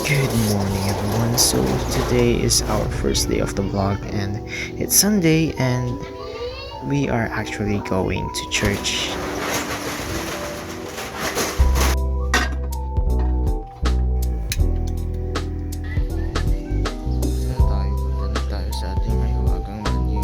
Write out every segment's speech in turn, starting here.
Good morning, everyone. So today is our first day of the vlog, and it's Sunday, and we are actually going to church. Punta tayo sa ating mahiwagang menu.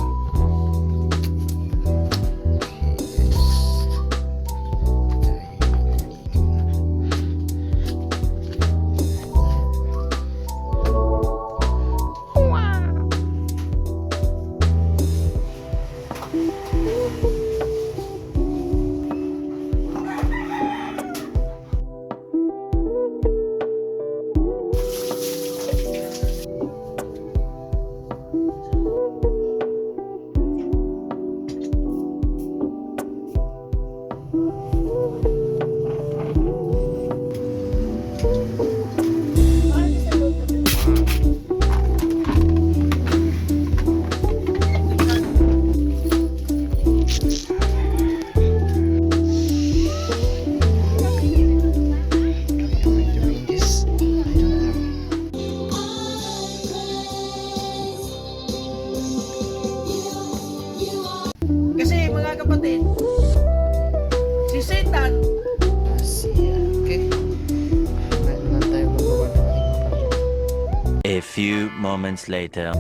Kasi mga kapatid, si Satan, Okay. Meron na tayo magawa ng ating A few moments later.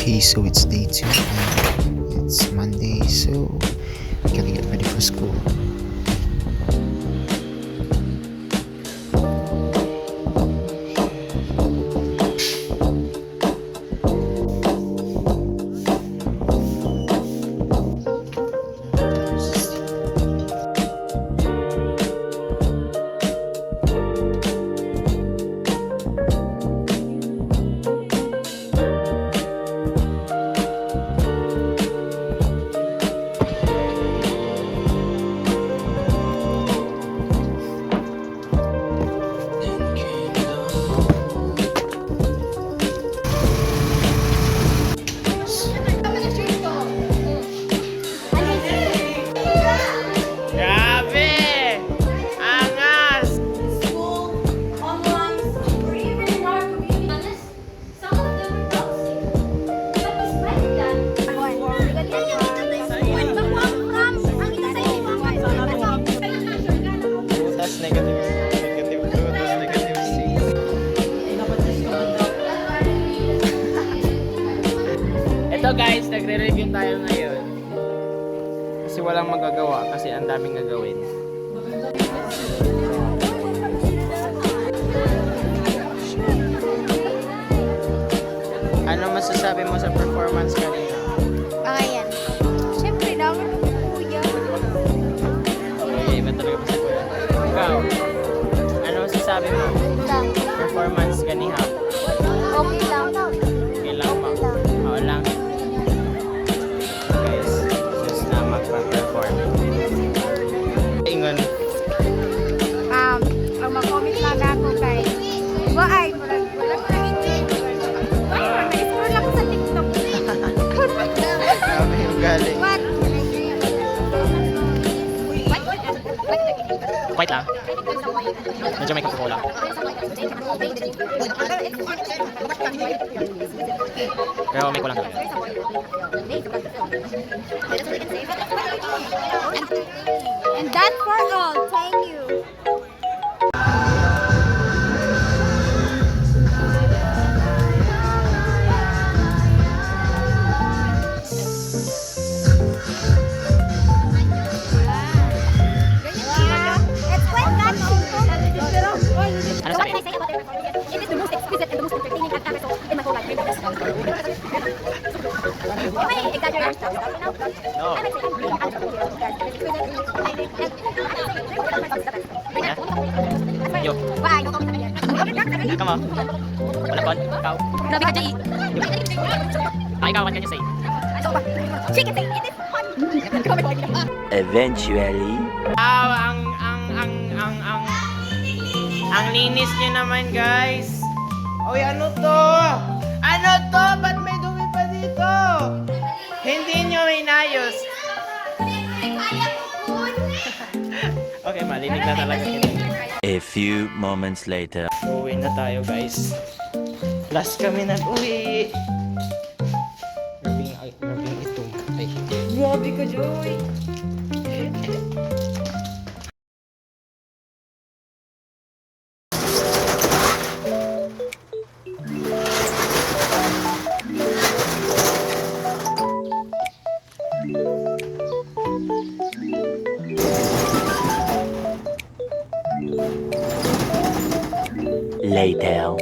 Okay, so it's day 2 and it's Monday, so we gotta get ready for school. ito guys, nagre-review tayo ngayon. Kasi walang magagawa, kasi ang daming gagawin. Ano masasabi mo sa performance kanina? Ayan. Siyempre, dami ng kuya. Okay, iba talaga pa sa kuya. Ikaw, ano masasabi mo? Lang. Performance kanina? Okay lang. Okay lang ba? Oo lang. Guys, sus na magpa-perform. Ingon. Ang mag-comment lang ako kay ay, wala ko lang na-explore lang ko sa TikTok. Grabe yung galing. What? Quiet lang. Medyo may Coca-Cola. Pero may kulang talaga. And that's for all. Thank you. It's quite catchy. Ano What sabi? can I say about their performance? It is the most exquisite and the most entertaining act ever in my whole life. Am I exaggerating stuff now? No. I might say I'm really exquisite. Yo. Why? No comment again. Come on. Wala kon. Ikaw. Grabe ka, Jay. Ikaw, what can you say? She can say it is fun. Eventually. Ang Ang linis niyo naman, guys. Oy, ano to? Ano to? Ba't may dumi pa dito? Hindi niyo inayos. Okay, malinig na talaga kita. A few moments later. Uwi na tayo, guys. Last kami nag-uwi. Grabing itong. Ay. Grabe ka, Joy. Later.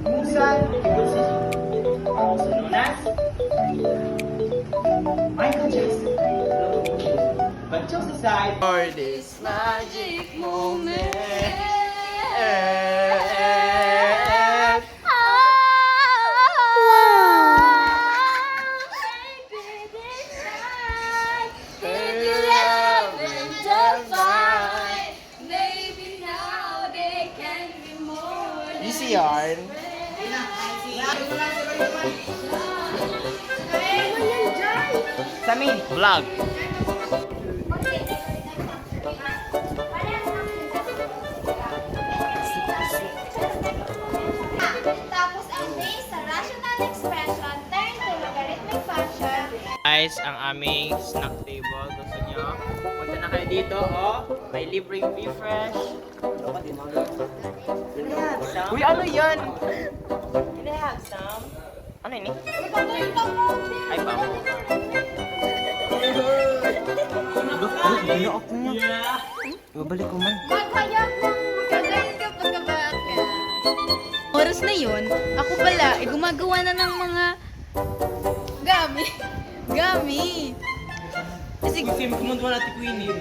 Minsan, also known as Michael Jackson. But jokes aside, for this magic moment. Easy yarn. Samin, vlog. Tapos ang base sa rational expression turn to logarithmic function. Guys, ang aming snack table. Gusto nyo? Punta na kayo dito, oh. May libreng Be Fresh. Uy, ano yan? Can I have some? Ano yun? Ay, babo. Ano ako niya? Babalik ko man. Maghayak ng magaling ka pagkabaat ka. Oras na yun, ako pala, gumagawa na ng mga gami. Gami. Kasi kumuntuan natin Queenie.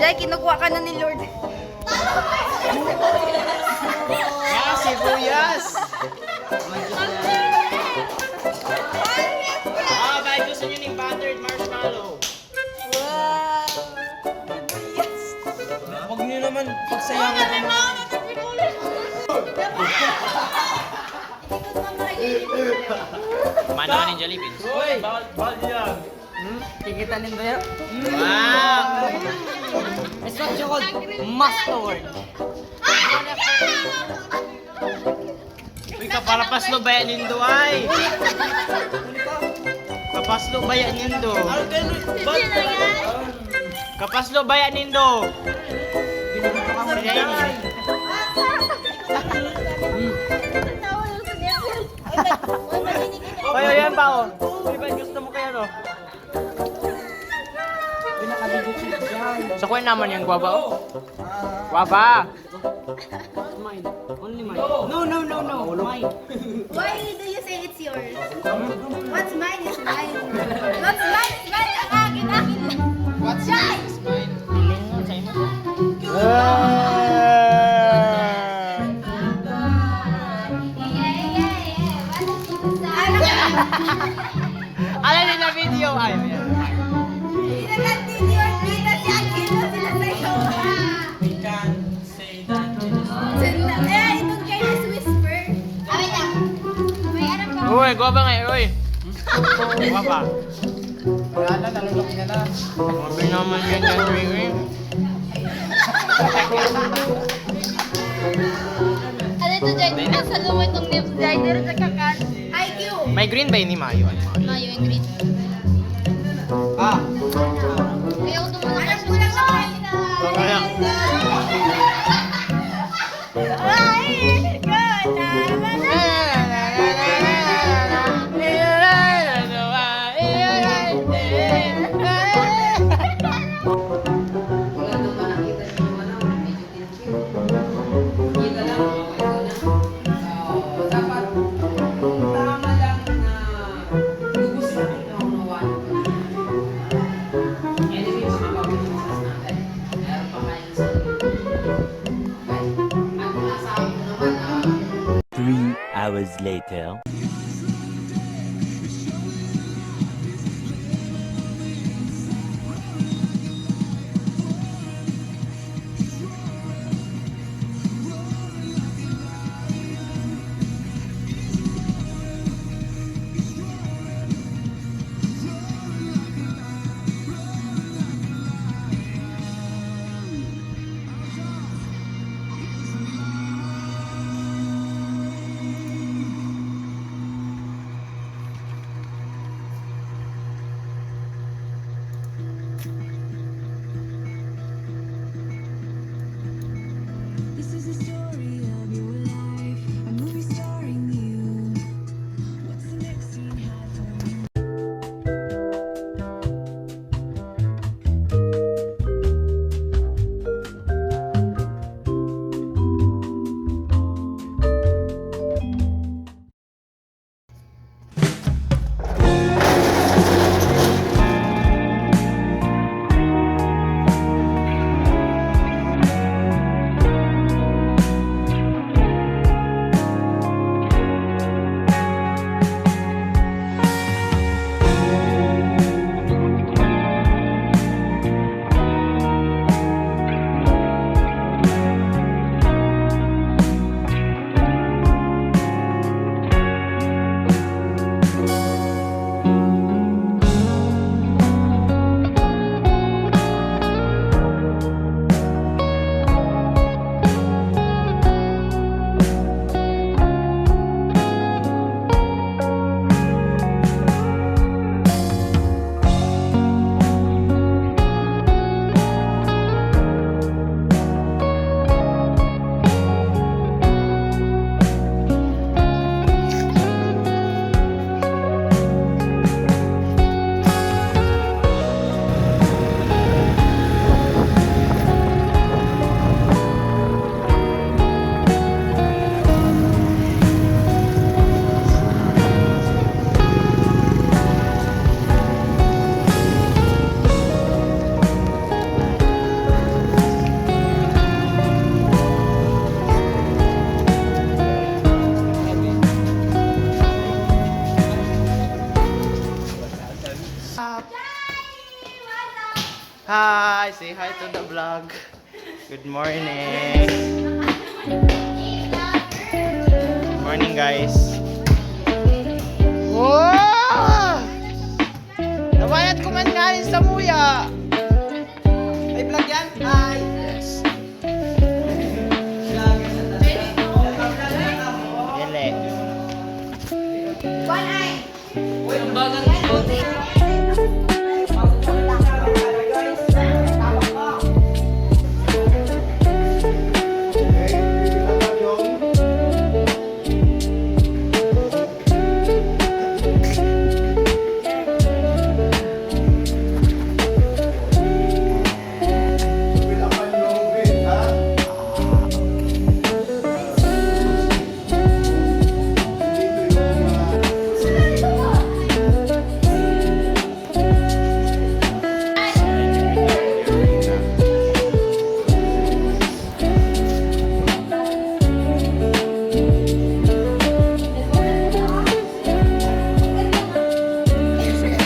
dahil kinukuha ka na ni Lord. Ah, sibuyas! Ah, bakit gusto nyo ng buttered marshmallow? Wow. Yes. Huwag nyo naman pagsayangan naman. Mana ka ng Jollibee? Uy! Bawal yan! Kikitanin ba yan? Wow! It's not called mustard. Uy, kapalapaslo ba yan nindo ay? Kapaslo ba yan nindo? Kapaslo ba yan nindo? Kayo yan pa oh. Di ba gusto mo kaya no? Sa kuya naman yung guava oh. Guava! Mine. Only mine. No. Mine. Why do you say it's yours? What's mine is mine. What's mine is mine. Ang akin. What's mine is mine? Alin din na video? Ay, ayan. Continue or kita si Aquino sila sa'yo. We can say that. Eh, itong Chinese whisper. Wait lang. May aram ka. Uy, guava nga uy. Guava. Wala na, nalulok niya na. Sabi naman yan yan, Ring. Ano ito dyan? Nasa lumay itong nips dyan. Meron sa kakan. IQ. May green ba yun ni Mayo? Mayo yung green. Ah. Ayaw ito muna. Alam ko lang naman. Kaya. Ay, good. days later. This is the story of your life, a movie starring you. What's the next scene have for me? Hi, say hi to the vlog. Good morning. Good morning, guys. Wow! Nabayad ko man ngayon sa muya. Ay, vlog yan? Hi. Yes. Dili.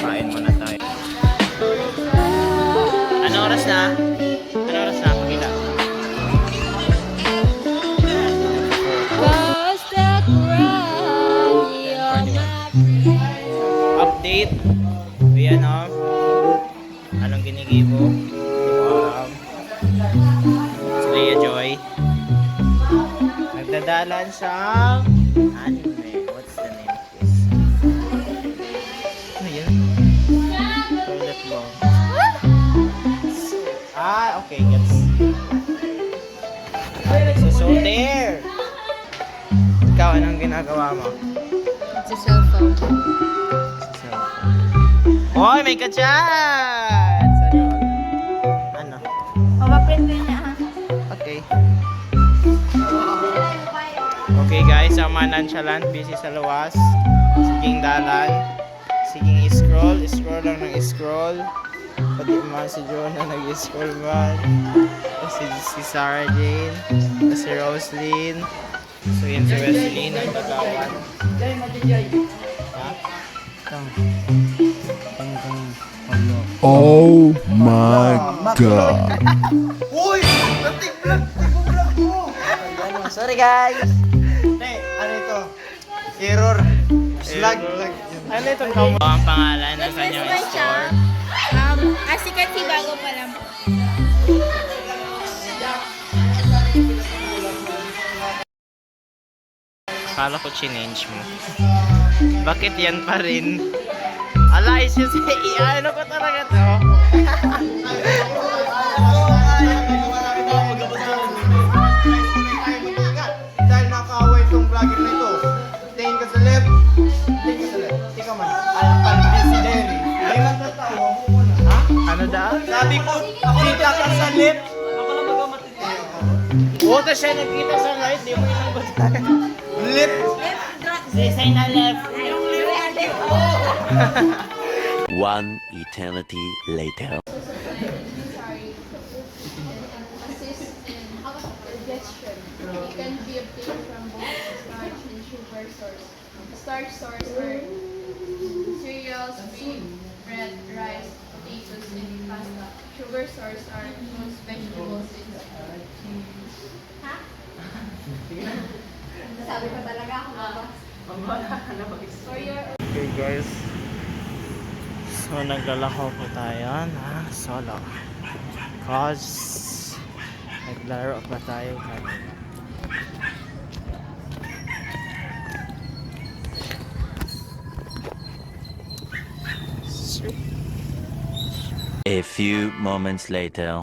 Kain muna tayo. Ano oras na? Ano oras na? Pakita. Update. Ayan o. Anong ginigibo? Si Leia Joy. Nagdadalan siyang anime. What's the name of this? Ano yan? Toilet bowl. Ah, okay, gets. So there! Ikaw, anong ginagawa mo? Sa cellphone. Hoy, may ka-chat! Ano? Papaprint ko na ha. Okay. Okay guys, ang mga nonchalant, busy sa luwas. Siging dalan. Siging scroll lang ng scroll. Pati man si Jonah nag-scroll man. Si Sarah Jane. Si Roslyn. So yan si Wesley, nagbagawan. Ha? Oh my god. Sorry guys! Hindi, ano ito? Error. Slag. Ano itong kamo? Ang pangalan ng kanyang Businessman siya. store. As you can see, bago pa lang po. Kala ko chinange mo. Bakit yan pa rin? Ala, is yun ano ko talaga to? Dahil nakakaaway itong vlogger na ito. Tingin ka sa left. Tingin ka sa left. Ikaw man. Alpan din si Derry. Ay, magtatawa mo muna. Ha? Ano daw? Sabi ko, kita ka sa left. Oo, tas siya nagkita sa right. Di mo inang Left. say na left. One eternity later. It can be obtained from both starch and sugar source. Starch source are cereals, wheat, bread, rice, potatoes, and pasta. Sugar source are fruits, vegetables, and sabi ko talaga ako for your Okay guys. So naglalakaw po tayo na solo. Cause naglaro pa tayo kanina. A few moments later.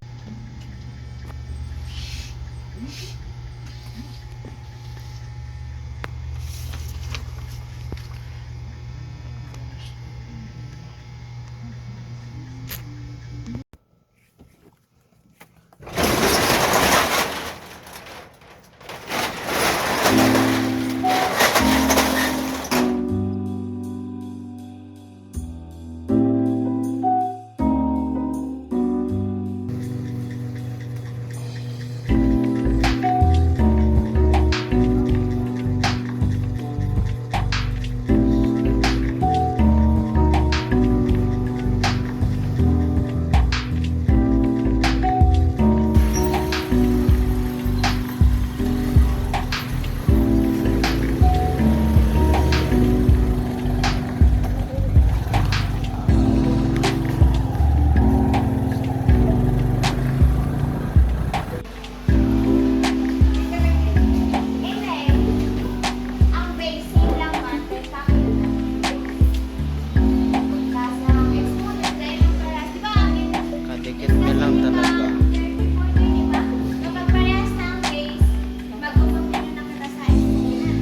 Ang basic lang man, Kadikit ka lang talaga. kapag parehas ng base, mag-continue na kita sa exponent.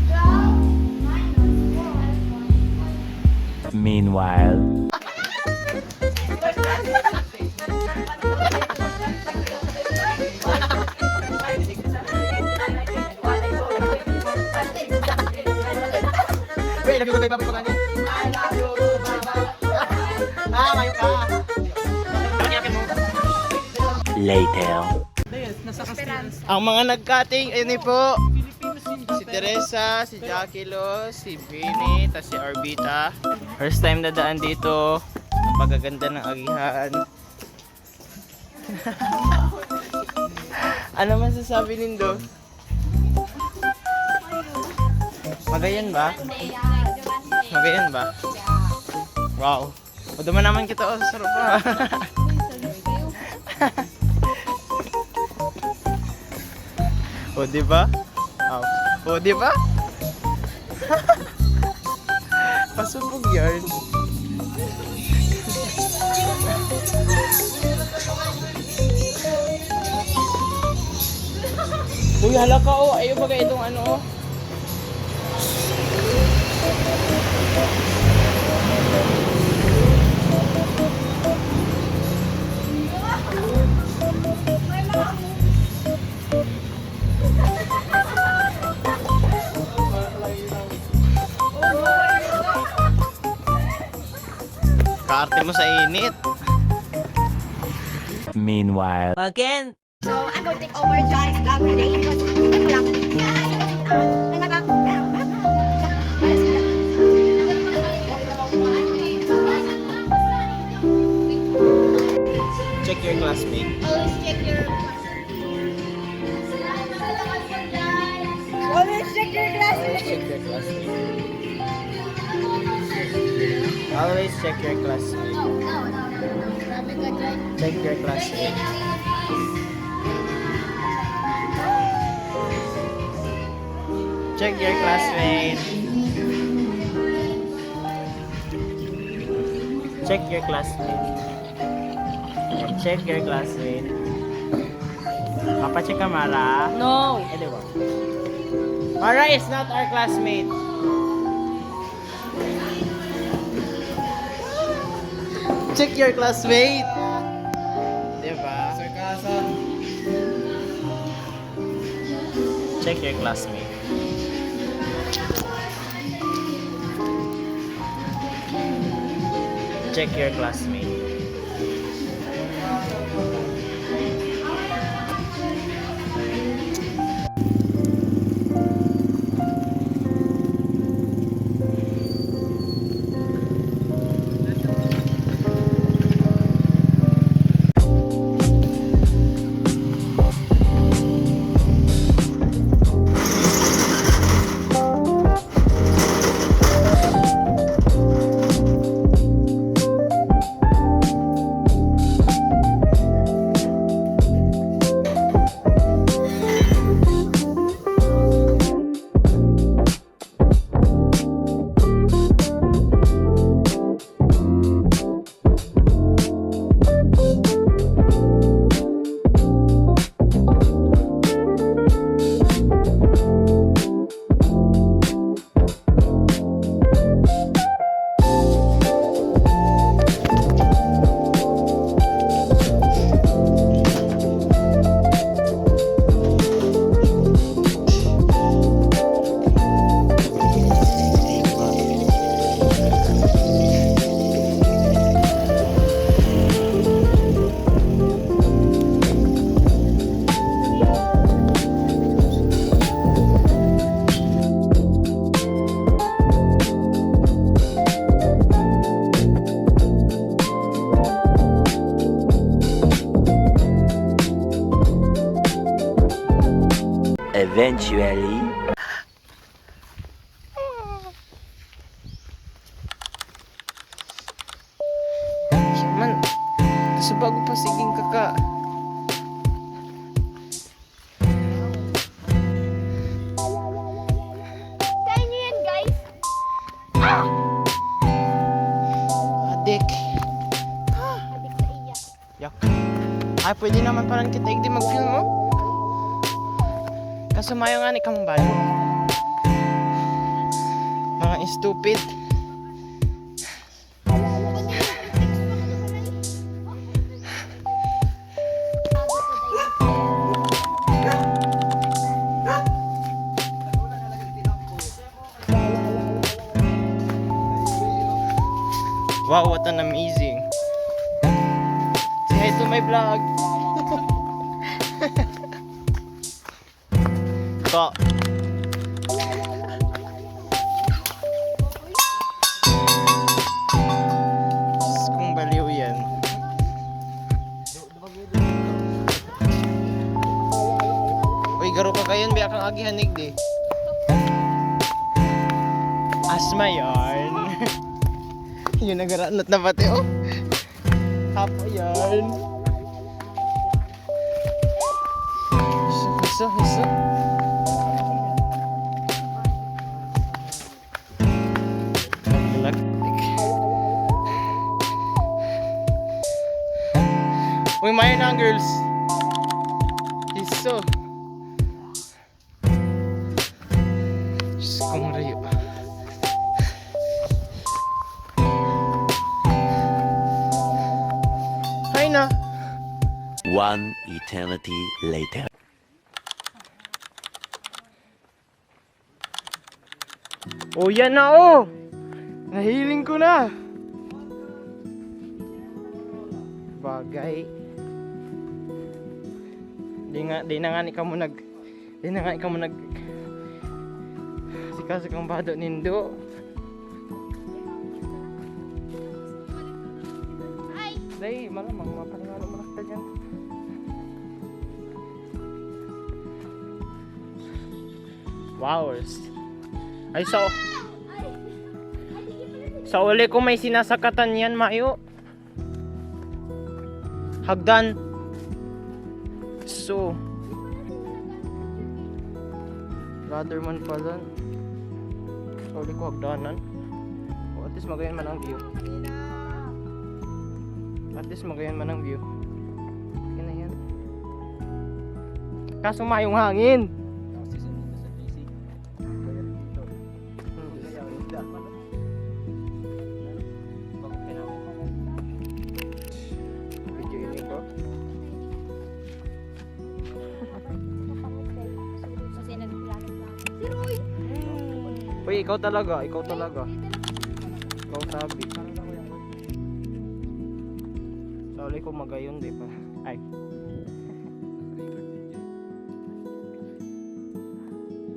12 minus 4. Meanwhile. Wait, lagi ko tayo papapagani. Ah, ngayon ka. Later. Ang mga nag-cutting, ayun po. Si Teresa, si Jackie Lo, si Vinny, tas si Orbita. First time dadaan dito. Ang pagaganda ng agihan. Ano masasabi nindo? Magayan ba? Magayan ba? Wow. O duman naman kita sa sarap pa. O di ba? O di ba? Pasubog yan. Uy, hala ka oh. Ayaw ba itong ano oh. Kaarte mo sa init. Meanwhile. So, I'm going to take over John's vlog today because ito lang. Check your classmate. Always check your Check your classmate. Always check your classmate. No. Grabe ka dyan. Check your classmate. Check your classmate. Check your classmate. Check your classmate. Papacheck ka, Mara? No. Eh, di ba? Mara is not our classmate. Check your classmate. Di ba? Sarkasan. Check your classmate. Check your classmate. Eventually. Man, kasi bago pa siging kaka. Kaya nyo yan, guys. Adik. Adik sa iya. Yak. Ay, pwede naman parang kita hindi mag-film mo. Kaso mayo nga ni kamong bayo. Mga stupid. Wow, what an amazing. Say hi to my vlog. Ko. Kung baliw yan. Uy, garo ka kayon, biya kang agihanig di. Asma yarn. Yun nagaranot na pati oh. Hapo yarn. Hiso. Uy, mayo na ang girls. Hiso. Diyos kong rayo. Hi na. One eternity later. Oh, yan na oh! Nahiling ko na! Bagay. Di na nga ikaw mo Sikas kang bado nindo. Ay! Dahil malamang mapaningalo mo nakita dyan. Wow. Ay sa uli ko may sinasakatan yan, Mayo. Hagdan. So brother man pala. Sa uli ko hagdanan. O at least magayon man ang view. At least magayon man ang view. Okay na yan. Kaso mayong hangin. Video ini bro. Kasi nag-vlog lang. Si Roy! Uy, ikaw talaga. Ikaw sabi. Sa uli ko magayon, di ba? Ay.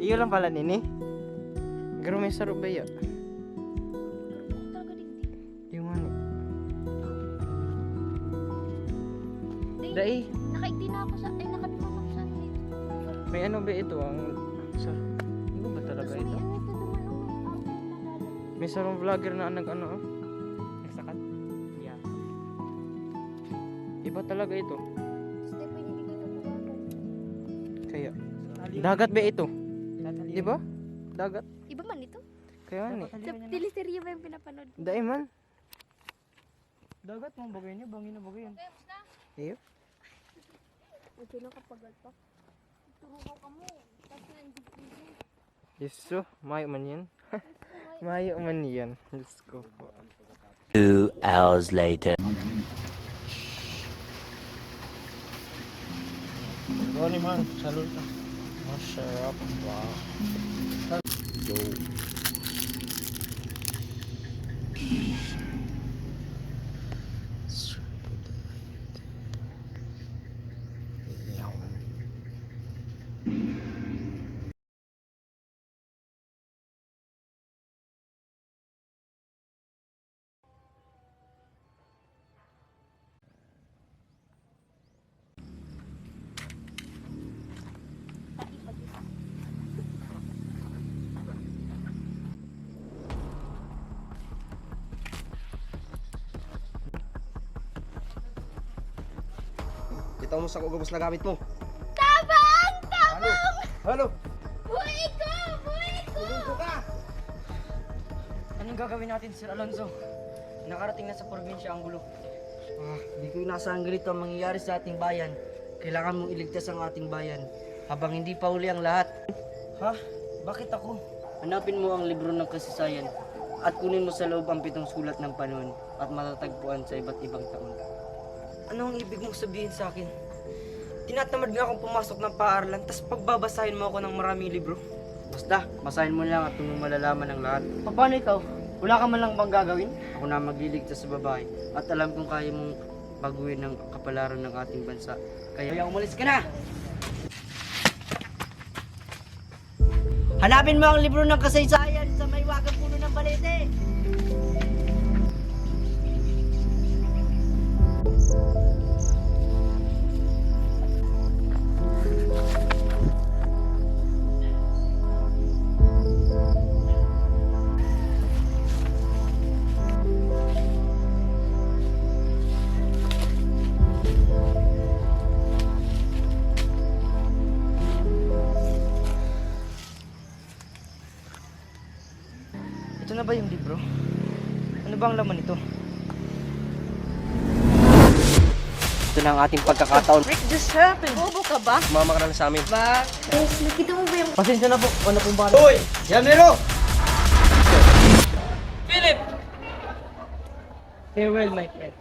Iyo lang pala nini. Garo may sarap ba ya? Talaga din. Yung ano. Dahil, Dai, nakaigdi na ako sa, nakabimang ako sa ano dito. may ano ba ito? Ang sarap. Ano ba talaga May ito? ano ito dumanong. May sarong vlogger na nag ano. Nagsakat? Yeah. Iba talaga ito. Step, pwede hindi ko tumawagan. Kaya. Dagat ba ito? Di ba? Dagat. Iba man ito? Kaya ni. Sa teleserye ba yung pinapanood? Dai man. Dagat mo bagay niya, bangin na bagay yan. Iyo. Ito na kapag alpa. Turo ka mo. Tapos na hindi ko. Yeso, mayo man yan. Mayo man yan. Let's go po. 2 hours later. Gani man, salud na. Masarap. Wow. Go. Kita mo sa kugubos na gamit mo. Tabang! Tabang! Ano? Buhay ko! Buhay ko! Tulungo ka! Anong gagawin natin, Sir Alonzo? Nakarating na sa probinsya ang gulo. Hindi ko inaasahan ganito ang mangyayari sa ating bayan. Kailangan mong iligtas ang ating bayan habang hindi pa huli ang lahat. Ha? Bakit ako? Hanapin mo ang libro ng kasaysayan at kunin mo sa loob ang 7 sulat ng panahon at matatagpuan sa iba't ibang taon. Ano ang ibig mong sabihin sa akin? Tinatamad nga akong pumasok ng paaralan, tas pagbabasahin mo ako ng maraming libro. Basta, basahin mo lang at kung malalaman ang lahat. Paano ikaw? Wala ka man lang bang gagawin? Ako na magliligtas sa babae at alam kong kaya mong baguhin ang kapalaran ng ating bansa. Kaya umalis ka na! Hanapin mo ang libro ng kasaysayan sa may wagang puno ng balete! Ito na ba yung libro? Ano ba ang laman nito? Ito na ang ating pagkakataon. Rick, just happened. Bobo ka ba? Mama ka na sa amin. Ba? Nakita mo ba yung... Pasensya na po. Ano pong ba? Hoy! Yanero! Philip! Farewell, my friend.